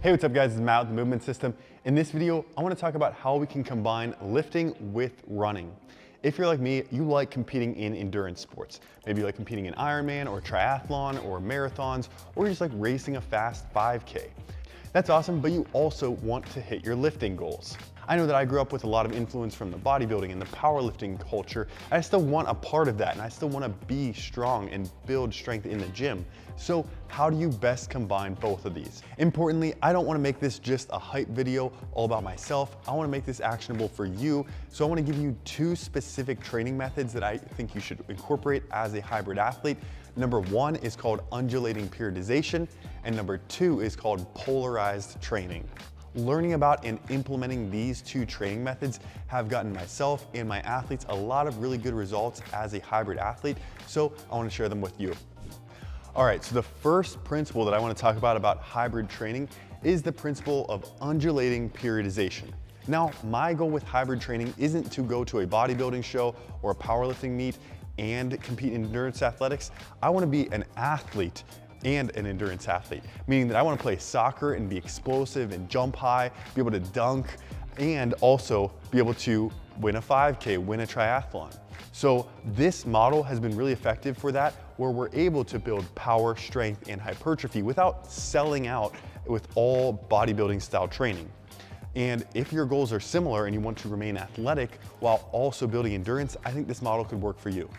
Hey, what's up guys, it's Matt with the Movement System. In this video, I want to talk about how we can combine lifting with running. If you're like me, you like competing in endurance sports. Maybe you like competing in Ironman or triathlon or marathons, or you just like racing a fast 5K. That's awesome, but you also want to hit your lifting goals. I know that I grew up with a lot of influence from the bodybuilding and the powerlifting culture. I still want a part of that, and I still want to be strong and build strength in the gym. So how do you best combine both of these? Importantly, I don't want to make this just a hype video all about myself. I want to make this actionable for you. So I want to give you two specific training methods that I think you should incorporate as a hybrid athlete. Number one is called undulating periodization, and number two is called polarized training. Learning about and implementing these two training methods have gotten myself and my athletes a lot of really good results as a hybrid athlete, so I want to share them with you. All right, so the first principle that I want to talk about hybrid training is the principle of undulating periodization. Now, my goal with hybrid training isn't to go to a bodybuilding show or a powerlifting meet and compete in endurance athletics. I want to be an athlete and an endurance athlete, meaning that I want to play soccer and be explosive and jump high, be able to dunk, and also be able to win a 5K, win a triathlon. So this model has been really effective for that, where we're able to build power, strength, and hypertrophy without selling out with all bodybuilding style training. And if your goals are similar and you want to remain athletic while also building endurance, I think this model could work for you.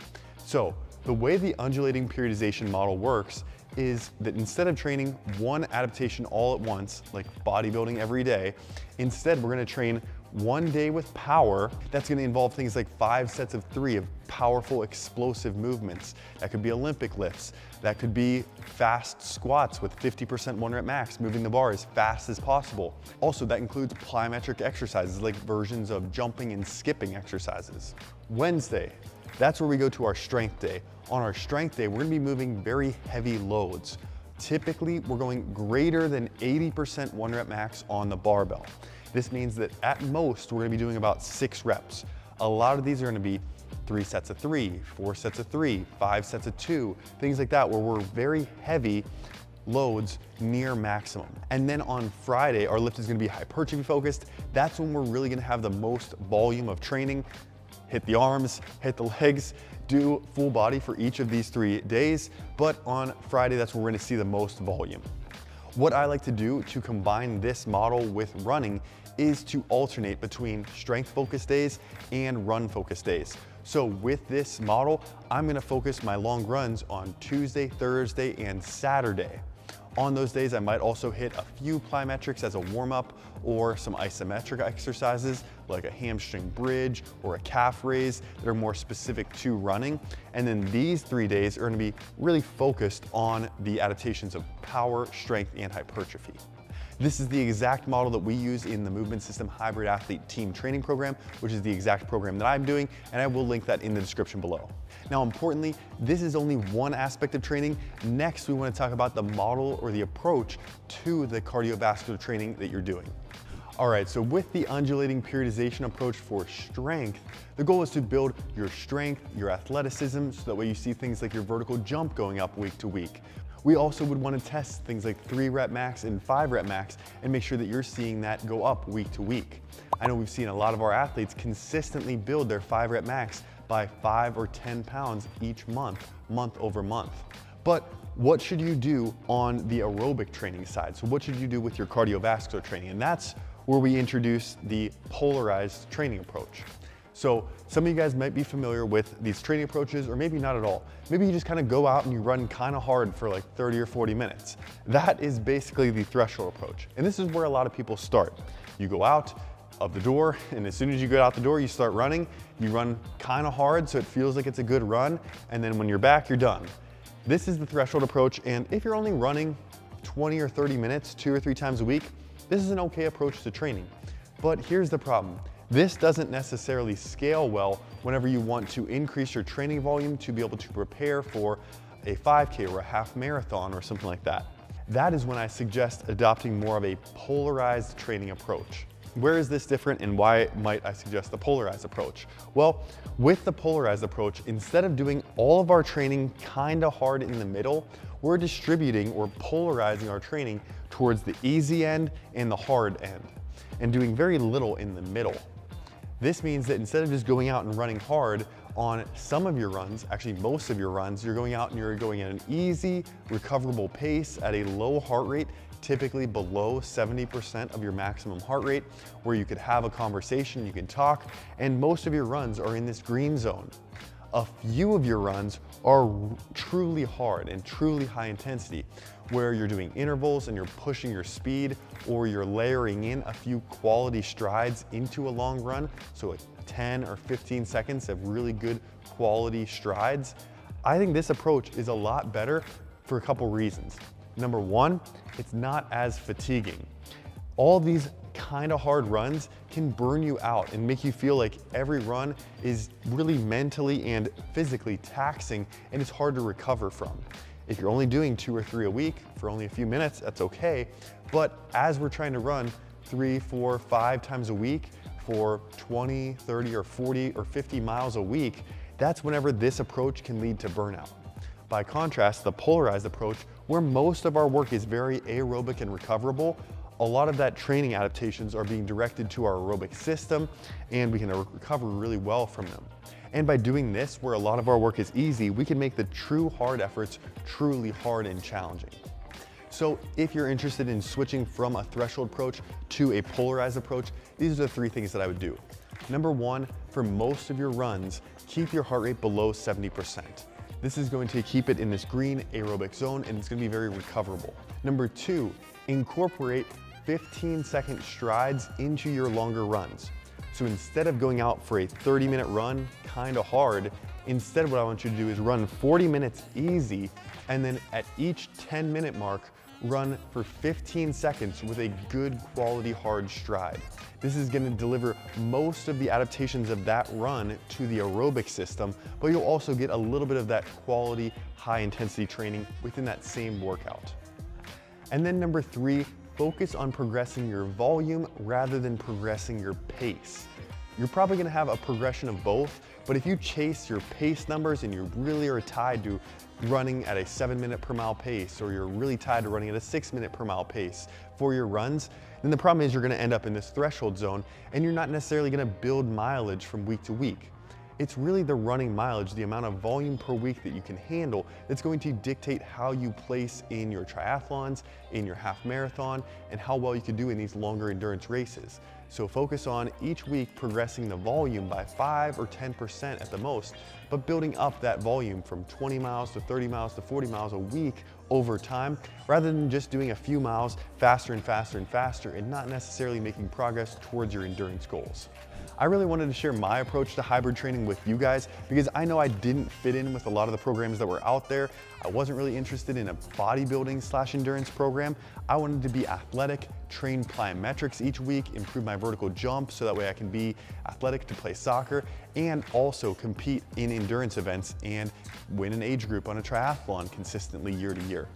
So the way the undulating periodization model works is that instead of training one adaptation all at once, like bodybuilding every day, instead we're gonna train one day with power. That's gonna involve things like 5 sets of 3 of powerful, explosive movements. That could be Olympic lifts. That could be fast squats with 50% 1 rep max, moving the bar as fast as possible. Also, that includes plyometric exercises like versions of jumping and skipping exercises. Wednesday, that's where we go to our strength day. On our strength day, we're gonna be moving very heavy loads. Typically, we're going greater than 80% 1 rep max on the barbell. This means that at most, we're gonna be doing about 6 reps. A lot of these are gonna be 3 sets of 3, 4 sets of 3, 5 sets of 2, things like that, where we're very heavy loads near maximum. And then on Friday, our lift is gonna be hypertrophy focused. That's when we're really gonna have the most volume of training. Hit the arms, hit the legs, do full body for each of these 3 days. But on Friday, that's where we're gonna see the most volume. What I like to do to combine this model with running is to alternate between strength focused days and run focused days. So with this model, I'm gonna focus my long runs on Tuesday, Thursday, and Saturday. On those days, I might also hit a few plyometrics as a warm-up or some isometric exercises like a hamstring bridge or a calf raise that are more specific to running. And then these 3 days are gonna be really focused on the adaptations of power, strength, and hypertrophy. This is the exact model that we use in the Movement System Hybrid Athlete Team Training Program, which is the exact program that I'm doing, and I will link that in the description below. Now, importantly, this is only one aspect of training. Next, we want to talk about the model or the approach to the cardiovascular training that you're doing. All right, so with the undulating periodization approach for strength, the goal is to build your strength, your athleticism, so that way you see things like your vertical jump going up week to week. We also would want to test things like 3 rep max and 5 rep max and make sure that you're seeing that go up week to week. I know we've seen a lot of our athletes consistently build their 5 rep max by 5 or 10 pounds each month, month over month. But what should you do on the aerobic training side? So what should you do with your cardiovascular training? And that's where we introduce the polarized training approach. So some of you guys might be familiar with these training approaches, or maybe not at all. Maybe you just kind of go out and you run kind of hard for like 30 or 40 minutes. That is basically the threshold approach. And this is where a lot of people start. You go out of the door, and as soon as you get out the door, you start running. You run kind of hard, so it feels like it's a good run. And then when you're back, you're done. This is the threshold approach. And if you're only running 20 or 30 minutes, 2 or 3 times a week, this is an okay approach to training. But here's the problem. This doesn't necessarily scale well whenever you want to increase your training volume to be able to prepare for a 5K or a half marathon or something like that. That is when I suggest adopting more of a polarized training approach. Where is this different, and why might I suggest the polarized approach? Well, with the polarized approach, instead of doing all of our training kind of hard in the middle, we're distributing or polarizing our training towards the easy end and the hard end, and doing very little in the middle. This means that instead of just going out and running hard on some of your runs, actually most of your runs, you're going out and you're going at an easy, recoverable pace at a low heart rate, typically below 70% of your maximum heart rate, where you could have a conversation, you can talk, and most of your runs are in this green zone. A few of your runs are truly hard and truly high intensity, where you're doing intervals and you're pushing your speed, or you're layering in a few quality strides into a long run, so like 10 or 15 seconds of really good quality strides. I think this approach is a lot better for a couple reasons. Number one, it's not as fatiguing. All these kind of hard runs can burn you out and make you feel like every run is really mentally and physically taxing, and it's hard to recover from. If you're only doing 2 or 3 a week for only a few minutes, that's okay. But as we're trying to run 3, 4, 5 times a week for 20, 30, or 40 or 50 miles a week, that's whenever this approach can lead to burnout. By contrast, the polarized approach, where most of our work is very aerobic and recoverable, a lot of that training adaptations are being directed to our aerobic system, and we can recover really well from them. And by doing this, where a lot of our work is easy, we can make the true hard efforts truly hard and challenging. So if you're interested in switching from a threshold approach to a polarized approach, these are the 3 things that I would do. Number 1, for most of your runs, keep your heart rate below 70%. This is going to keep it in this green aerobic zone, and it's going to be very recoverable. Number 2, incorporate 15-second strides into your longer runs. So instead of going out for a 30-minute run, kind of hard, instead what I want you to do is run 40 minutes easy, and then at each 10-minute mark, run for 15 seconds with a good quality hard stride. This is going to deliver most of the adaptations of that run to the aerobic system, but you'll also get a little bit of that quality high intensity training within that same workout. And then number 3, focus on progressing your volume rather than progressing your pace. You're probably gonna have a progression of both, but if you chase your pace numbers and you really are tied to running at a 7-minute per mile pace, or you're really tied to running at a 6-minute per mile pace for your runs, then the problem is you're gonna end up in this threshold zone, and you're not necessarily gonna build mileage from week to week. It's really the running mileage, the amount of volume per week that you can handle, that's going to dictate how you place in your triathlons, in your half marathon, and how well you can do in these longer endurance races. So focus on each week progressing the volume by 5 or 10% at the most, but building up that volume from 20 miles to 30 miles to 40 miles a week over time, rather than just doing a few miles faster and faster and faster and not necessarily making progress towards your endurance goals. I really wanted to share my approach to hybrid training with you guys, because I know I didn't fit in with a lot of the programs that were out there. I wasn't really interested in a bodybuilding / endurance program. I wanted to be athletic, train plyometrics each week, improve my vertical jump so that way I can be athletic to play soccer, and also compete in endurance events and win an age group on a triathlon consistently year to year.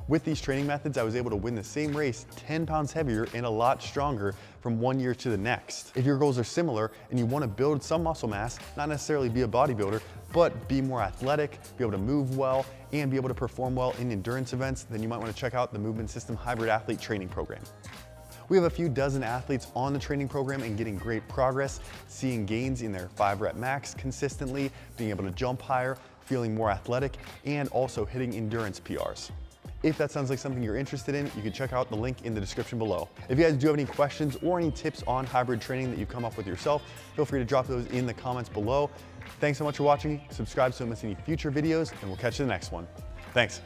With these training methods, I was able to win the same race 10 pounds heavier and a lot stronger from one year to the next. If your goals are similar and you want to build some muscle mass, not necessarily be a bodybuilder, but be more athletic, be able to move well, and be able to perform well in endurance events, then you might want to check out the Movement System Hybrid Athlete Training Program. We have a few dozen athletes on the training program and getting great progress, seeing gains in their 5-rep max consistently, being able to jump higher, feeling more athletic, and also hitting endurance PRs. If that sounds like something you're interested in, you can check out the link in the description below. If you guys do have any questions or any tips on hybrid training that you've come up with yourself, feel free to drop those in the comments below. Thanks so much for watching. Subscribe so you don't miss any future videos, and we'll catch you in the next one. Thanks.